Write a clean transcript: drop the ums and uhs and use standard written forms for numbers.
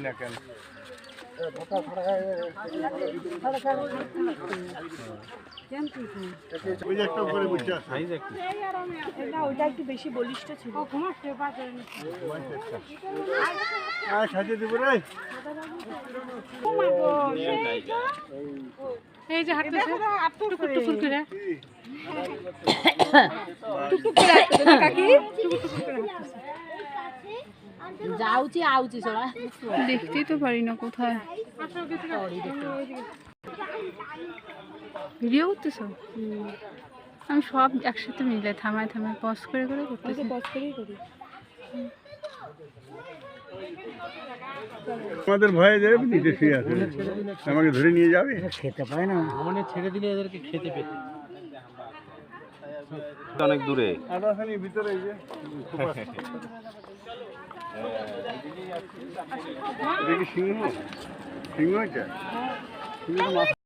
না কেন ওইটা একটু বেশি বলিষ্ঠ ছিল। সাজিয়ে দিব রে। এই যে হাঁটতেছে টুকুর টুকুর করে টুকুর করে হাঁটতেছে না কাকি, টুকুর টুকুর করে হাঁটতেছে। যাউছি আউছি সবাই দেখতেই তো পারি না কোথায়। ভিডিও করতেছো? আমি সব একসাথে মিলে থামায় থামায় পজ করে করে করতেছি। পজ করেই করি। আমাদের ভয়ে যাবে নিচে শুয়ে আছে, আমাকে ধরে নিয়ে যাবে। খেতে পায় না মনে ছেড়ে দিলে এদেরকে খেতে পেতে অনেক দূরে আদাখানি ভিতরে এই যে দেখি সিংহ, সিংহ এটা